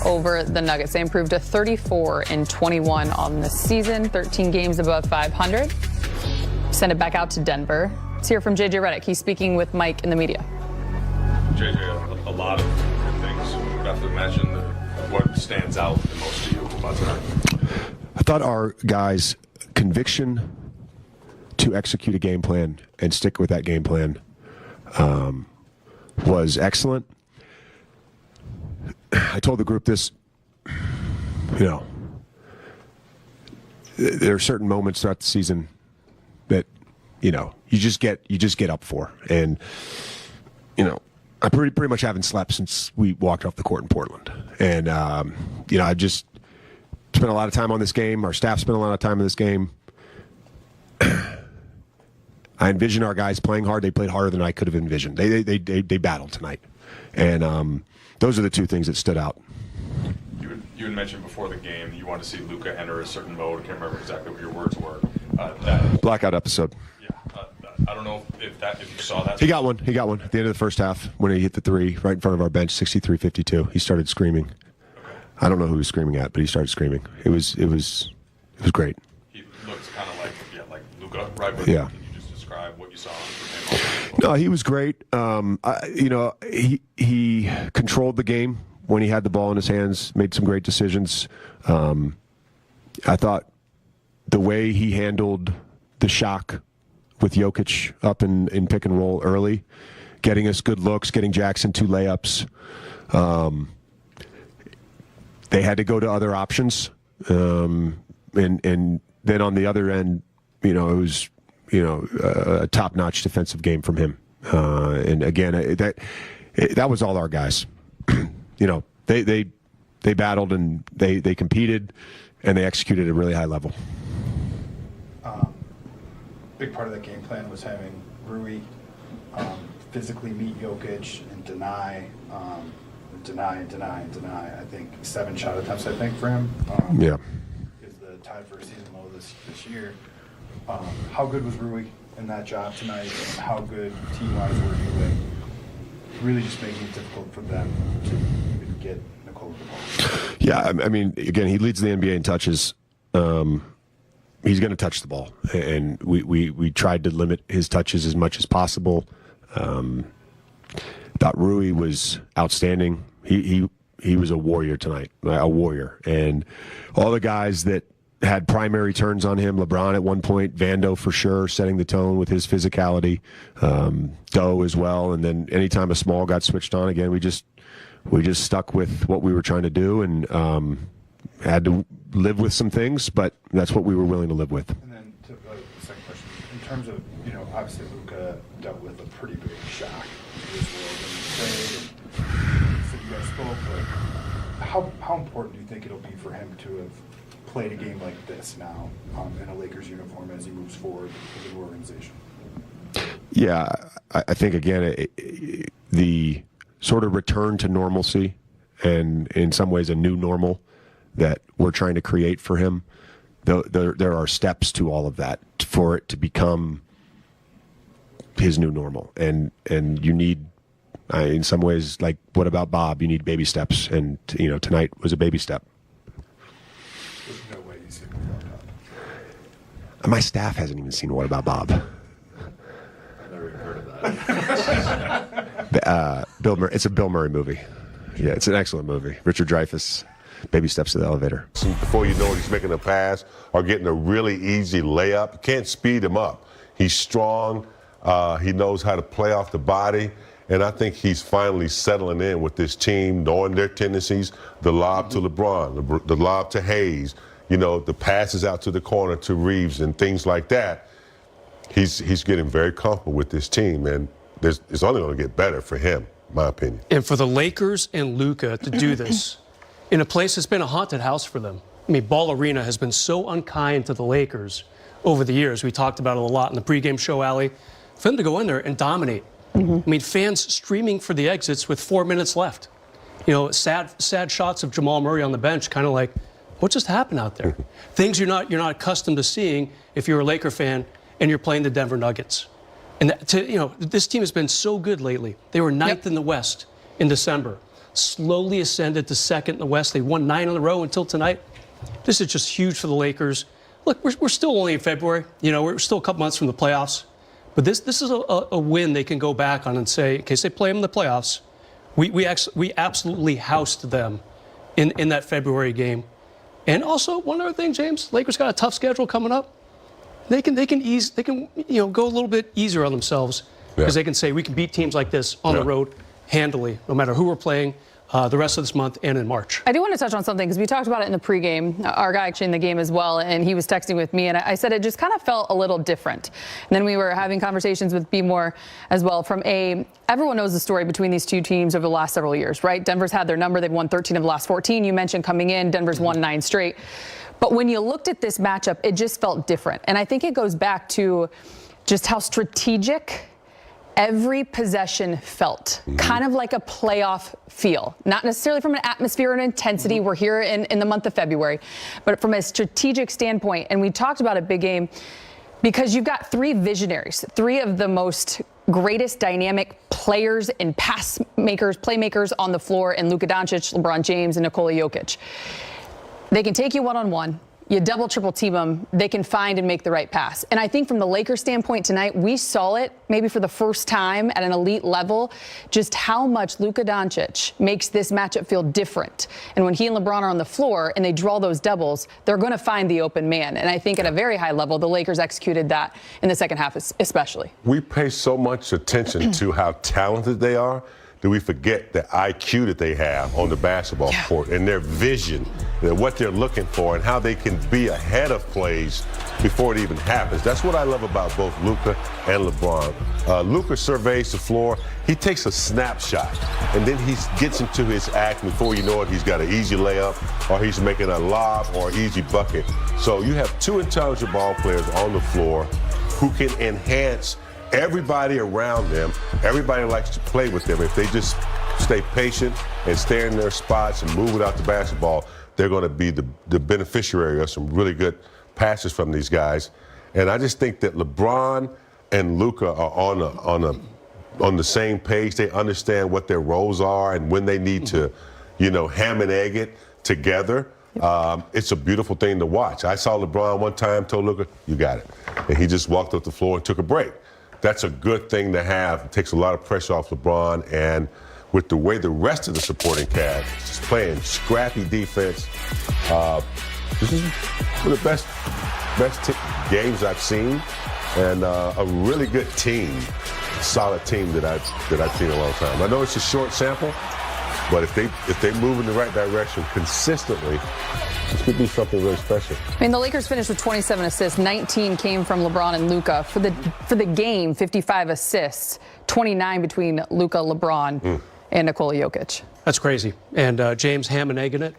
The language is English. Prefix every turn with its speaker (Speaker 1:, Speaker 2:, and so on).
Speaker 1: over the Nuggets. They improved to 34-21 on the season, 13 games above 500. Send it back out to Denver. Let's hear from JJ Redick. He's speaking with Mike in the media.
Speaker 2: JJ, a lot of good things. You have to mention what stands out the most to you about tonight.
Speaker 3: I thought our guys' conviction to execute a game plan and stick with that game plan was excellent. I told the group this, there are certain moments throughout the season that, you just get up for. And, I pretty much haven't slept since we walked off the court in Portland. And, I just spent a lot of time on this game. Our staff spent a lot of time on this game. I envisioned our guys playing hard. They played harder than I could have envisioned. They battled tonight. And those are the two things that stood out.
Speaker 2: You had mentioned before the game you wanted to see Luka enter a certain mode. I can't remember exactly what your words were. That
Speaker 3: blackout episode.
Speaker 2: Yeah. I don't know if you saw that.
Speaker 3: He got one at the end of the first half when he hit the three right in front of our bench, 63-52. He started screaming.
Speaker 2: Okay.
Speaker 3: I don't know who he was screaming at, but he started screaming. It was great.
Speaker 2: He looks kind of like Luka, right? But
Speaker 3: yeah.
Speaker 2: Can you just describe what you saw from him?
Speaker 3: No, he was great. He controlled the game when he had the ball in his hands, made some great decisions. I thought the way he handled the shock with Jokic up in pick and roll early, getting us good looks, getting Jackson 2 layups. They had to go to other options. And then on the other end, it was, a top-notch defensive game from him. And again, that was all our guys. They battled and they competed and they executed at a really high level.
Speaker 4: Big part of that game plan was having Rui physically meet Jokic and deny. I think 7 shot attempts. I think for him.
Speaker 3: Yeah.
Speaker 4: Is the tied for a season low this year. How good was Rui in that job tonight? And how good team-wise were you with really just making it difficult for them to even get Nikola the ball?
Speaker 3: Yeah, I mean, again, he leads the NBA in touches. He's going to touch the ball, and we tried to limit his touches as much as possible. Thought Rui was outstanding. He was a warrior tonight, a warrior, and all the guys that had primary turns on him. LeBron at one point, Vando for sure, setting the tone with his physicality. Doe as well, and then anytime a small got switched on again, we just stuck with what we were trying to do, and had to live with some things, but that's what we were willing to live with.
Speaker 4: And then to the second question, in terms of obviously Luka dealt with a pretty big shock in his world when he played. And so you guys spoke, but how important do you think it'll be for him to have played a game like this now in a Lakers uniform as he moves forward with the organization?
Speaker 3: Yeah, I think, again, the sort of return to normalcy and in some ways a new normal that we're trying to create for him, there are steps to all of that for it to become his new normal. And you need, in some ways, like, what about Bob? You need baby steps, and tonight was a baby step.
Speaker 4: There's no way you've seen What About Bob.
Speaker 3: My staff hasn't even seen What About Bob.
Speaker 2: I've never even heard of that.
Speaker 3: Bill Murray. It's a Bill Murray movie. Yeah, it's an excellent movie. Richard Dreyfuss, baby steps to the elevator.
Speaker 5: Before you know it, he's making a pass or getting a really easy layup. You can't speed him up. He's strong. He knows how to play off the body. And I think he's finally settling in with this team, knowing their tendencies, the lob to LeBron, the lob to Hayes, the passes out to the corner to Reeves and things like that. He's getting very comfortable with this team, and it's only going to get better for him, in my opinion.
Speaker 6: And for the Lakers and Luka to do this in a place that's been a haunted house for them. I mean, Ball Arena has been so unkind to the Lakers over the years. We talked about it a lot in the pregame show, Allie. For them to go in there and dominate. I mean, fans streaming for the exits with 4 minutes left. Sad shots of Jamal Murray on the bench, kind of like, what just happened out there? Things you're not accustomed to seeing if you're a Laker fan and you're playing the Denver Nuggets. And this team has been so good lately. They were ninth in the West in December. slowly ascended to second in the West. They won 9 in a row until tonight. This is just huge for the Lakers. Look, we're still only in February. You know, we're still a couple months from the playoffs. But this is a win they can go back on and say, in case they play them in the playoffs, we absolutely housed them in that February game. And also, one other thing, James, Lakers got a tough schedule coming up. They can go a little bit easier on themselves because they can say we can beat teams like this on the road handily, no matter who we're playing the rest of this month and in March.
Speaker 1: I do want to touch on something because we talked about it in the pregame. Our guy actually in the game as well, and he was texting with me, and I said it just kind of felt a little different. And then we were having conversations with B More as well. Everyone knows the story between these two teams over the last several years, right? Denver's had their number. They've won 13 of the last 14. You mentioned coming in, Denver's won 9 straight. But when you looked at this matchup, it just felt different. And I think it goes back to just how strategic every possession felt, kind of like a playoff feel, not necessarily from an atmosphere and intensity. We're here in the month of February, but from a strategic standpoint. And we talked about a big game because you've got 3 visionaries, 3 of the most greatest dynamic players and playmakers on the floor, and Luka Doncic, LeBron James, and Nikola Jokic. They can take you one-on-one. You double, triple team them, they can find and make the right pass. And I think from the Lakers standpoint tonight, we saw it maybe for the first time at an elite level, just how much Luka Doncic makes this matchup feel different. And when he and LeBron are on the floor and they draw those doubles, they're going to find the open man. And I think at a very high level, the Lakers executed that in the second half especially.
Speaker 5: We pay so much attention to how talented they are that we forget the IQ that they have on the basketball court and their vision, what they're looking for, and how they can be ahead of plays before it even happens. That's what I love about both Luka and LeBron. Luka surveys the floor. He takes a snapshot, and then he gets into his act. Before you know it, he's got an easy layup, or he's making a lob or an easy bucket. So you have 2 intelligent ball players on the floor who can enhance everybody around them. Everybody likes to play with them. If they just stay patient and stay in their spots and move without the basketball, they're going to be the beneficiary of some really good passes from these guys. And I just think that LeBron and Luka are on the same page. They understand what their roles are and when they need to, ham and egg it together. It's a beautiful thing to watch. I saw LeBron one time, told Luka, "You got it," and he just walked up the floor and took a break. That's a good thing to have. It takes a lot of pressure off LeBron, and with the way the rest of the supporting cast is playing scrappy defense, this is one of the best games I've seen, and a really good team, solid team that I've seen in a long time. I know it's a short sample, but if they move in the right direction consistently, this could be something really special.
Speaker 1: I mean, the Lakers finished with 27 assists. 19 came from LeBron and Luka. For the game, 55 assists, 29 between Luka, LeBron, and Nikola Jokic.
Speaker 6: That's crazy. And James ham and egg in it.